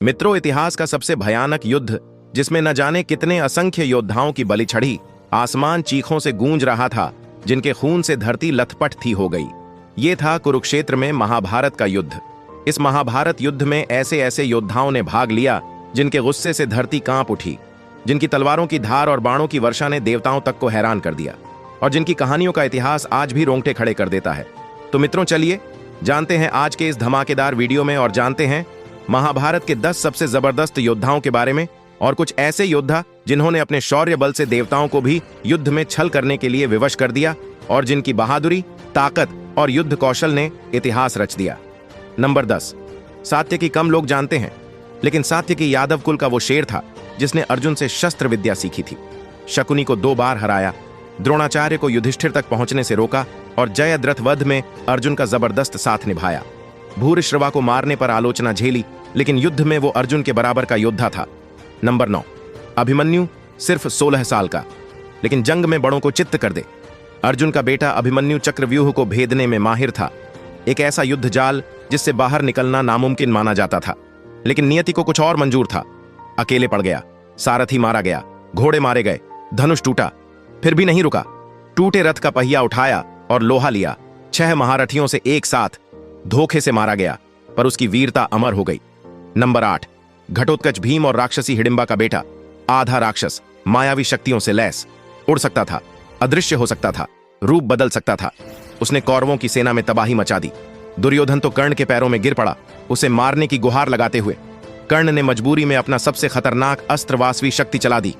मित्रों, इतिहास का सबसे भयानक युद्ध, जिसमें न जाने कितने असंख्य योद्धाओं की बलि चढ़ी, आसमान चीखों से गूंज रहा था, जिनके खून से धरती लथपथ थी हो गई। ये था कुरुक्षेत्र में महाभारत का युद्ध। इस महाभारत युद्ध में ऐसे ऐसे योद्धाओं ने भाग लिया जिनके गुस्से से धरती कांप उठी, जिनकी तलवारों की धार और बाणों की वर्षा ने देवताओं तक को हैरान कर दिया, और जिनकी कहानियों का इतिहास आज भी रोंगटे खड़े कर देता है। तो मित्रों, चलिए जानते हैं आज के इस धमाकेदार वीडियो में, और जानते हैं महाभारत के 10 सबसे जबरदस्त योद्धाओं के बारे में, और कुछ ऐसे योद्धा जिन्होंने अपने शौर्य बल से देवताओं को भी युद्ध में छल करने के लिए विवश कर दिया, और जिनकी बहादुरी, ताकत और युद्ध कौशल ने इतिहास रच दिया। नंबर 10। सात्यकी कम लोग जानते हैं, लेकिन सात्यकी यादव कुल का वो शेर था जिसने अर्जुन से शस्त्र विद्या सीखी थी। शकुनी को 2 बार हराया, द्रोणाचार्य को युधिष्ठिर तक पहुंचने से रोका, और जयद्रथ वध में अर्जुन का जबरदस्त साथ निभाया। भूरिश्रवा को मारने पर आलोचना झेली, लेकिन युद्ध में वो अर्जुन के बराबर का योद्धा था। नंबर 9। अभिमन्यु सिर्फ 16 साल का, लेकिन जंग में बड़ों को चित्त कर दे। अर्जुन का बेटा अभिमन्यु चक्रव्यूह को भेदने में माहिर था, एक ऐसा युद्ध जाल जिससे बाहर निकलना नामुमकिन माना जाता था। लेकिन नियति को कुछ और मंजूर था। अकेले पड़ गया, सारथी मारा गया, घोड़े मारे गए, धनुष टूटा, फिर भी नहीं रुका। टूटे रथ का पहिया उठाया और लोहा लिया। 6 महारथियों से एक साथ धोखे से मारा गया, पर उसकी वीरता अमर हो गई। नंबर 8। घटोत्कच भीम और राक्षसी हिडिंबा का बेटा, आधा राक्षस, मायावी शक्तियों से लैस, उड़ सकता था, अदृश्य हो सकता था, रूप बदल सकता था। उसने कौरवों की सेना में तबाही मचा दी। दुर्योधन तो कर्ण के पैरों में गिर पड़ा, उसे मारने की गुहार लगाते हुए। कर्ण ने मजबूरी में अपना सबसे खतरनाक अस्त्र वासवी शक्ति चला दी।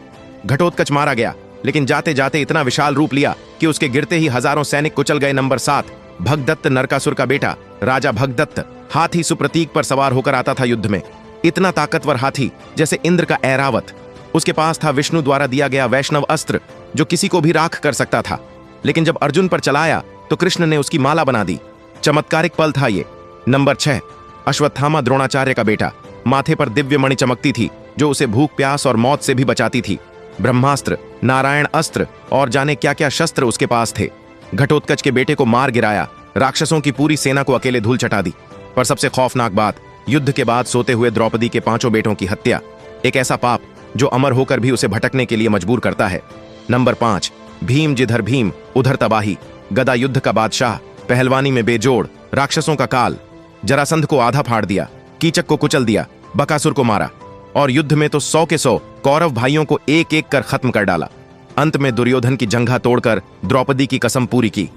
घटोत्कच मारा गया, लेकिन जाते जाते इतना विशाल रूप लिया कि उसके गिरते ही हजारों सैनिक कुचल गए। नंबर 7। भगदत्त नरकासुर का बेटा, राजा भगदत्त हाथी सुप्रतीक पर सवार होकर आता था युद्ध में। इतना ताकतवर हाथी जैसे इंद्र का ऐरावत। उसके पास था विष्णु द्वारा दिया गया वैष्णव अस्त्र, जो किसी को भी राख कर सकता था। लेकिन जब अर्जुन पर चलाया तो कृष्ण ने उसकी माला बना दी। चमत्कारिक पल था ये। नंबर 6। अश्वत्थामा द्रोणाचार्य का बेटा, माथे पर दिव्य मणि चमकती थी, जो उसे भूख, प्यास और मौत से भी बचाती थी। ब्रह्मास्त्र, नारायण अस्त्र और जाने क्या क्या शस्त्र उसके पास थे। घटोत्कच के बेटे को मार गिराया, राक्षसों की पूरी सेना को अकेले धूल चटा दी। पर सबसे खौफनाक बात, युद्ध के बाद सोते हुए द्रौपदी के 5 बेटों की हत्या। एक ऐसा पाप जो अमर होकर भी उसे भटकने के लिए मजबूर करता है। नंबर 5। भीम, जिधर भीम उधर तबाही, गदा युद्ध का बादशाह, पहलवानी में बेजोड़, राक्षसों का काल। जरासंध को आधा फाड़ दिया, कीचक को कुचल दिया, बकासुर को मारा, और युद्ध में तो 100 के 100 कौरव भाइयों को एक एक कर खत्म कर डाला। अंत में दुर्योधन की जंघा तोड़कर द्रौपदी की कसम पूरी की।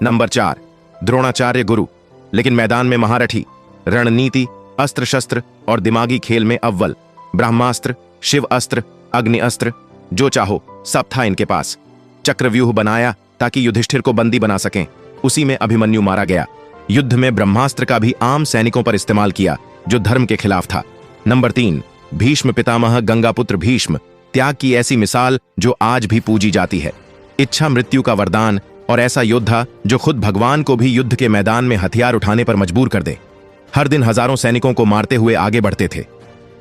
नंबर 4। द्रोणाचार्य गुरु, लेकिन मैदान में महारथी, रणनीति, अस्त्र शस्त्र और दिमागी खेल में अव्वल। ब्रह्मास्त्र, शिव अस्त्र, अग्नि अस्त्र, जो चाहो सब था इनके पास। चक्रव्यूह बनाया ताकि युधिष्ठिर को बंदी बना सकें, उसी में अभिमन्यु मारा गया। युद्ध में ब्रह्मास्त्र का भी आम सैनिकों पर इस्तेमाल किया, जो धर्म के खिलाफ था। नंबर 3। भीष्म पितामह, गंगापुत्र भीष्म, त्याग की ऐसी मिसाल जो आज भी पूजी जाती है। इच्छा मृत्यु का वरदान, और ऐसा योद्धा जो खुद भगवान को भी युद्ध के मैदान में हथियार उठाने पर मजबूर कर दे। हर दिन हजारों सैनिकों को मारते हुए आगे बढ़ते थे।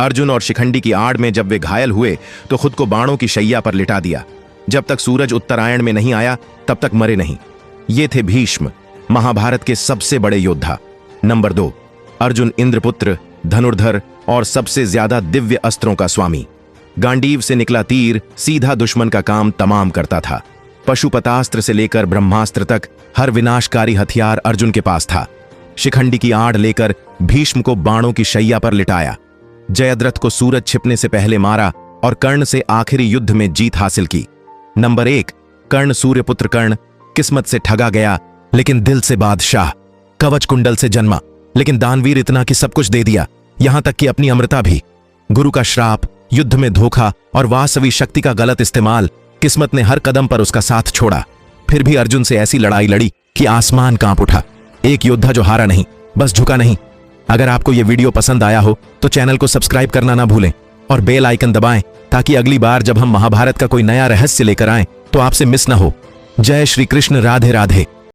अर्जुन और शिखंडी की आड़ में जब वे घायल हुए तो खुद को बाणों की शैया पर लिटा दिया। जब तक सूरज उत्तरायण में नहीं आया तब तक मरे नहीं। ये थे भीष्म, महाभारत के सबसे बड़े योद्धा। नंबर 2। अर्जुन इंद्रपुत्र, धनुर्धर और सबसे ज्यादा दिव्य अस्त्रों का स्वामी। गांडीव से निकला तीर सीधा दुश्मन का काम तमाम करता था। पशुपतास्त्र से लेकर ब्रह्मास्त्र तक हर विनाशकारी हथियार अर्जुन के पास था। शिखंडी की आड़ लेकर भीष्म को बाणों की शैया पर लिटाया। जयद्रथ को सूरज छिपने से पहले मारा और कर्ण से आखिरी युद्ध में जीत हासिल की। नंबर 1। कर्ण, सूर्यपुत्र कर्ण, किस्मत से ठगा गया लेकिन दिल से बादशाह। कवच कुंडल से जन्मा, लेकिन दानवीर इतना कि सब कुछ दे दिया, यहां तक कि अपनी अमृता भी। गुरु का श्राप, युद्ध में धोखा और वासवी शक्ति का गलत इस्तेमाल, किस्मत ने हर कदम पर उसका साथ छोड़ा। फिर भी अर्जुन से ऐसी लड़ाई लड़ी कि आसमान कांप उठा। एक योद्धा जो हारा नहीं, बस झुका नहीं। अगर आपको यह वीडियो पसंद आया हो तो चैनल को सब्सक्राइब करना ना भूलें, और बेल आइकन दबाएं, ताकि अगली बार जब हम महाभारत का कोई नया रहस्य लेकर आएं तो आपसे मिस ना हो। जय श्री कृष्ण, राधे राधे।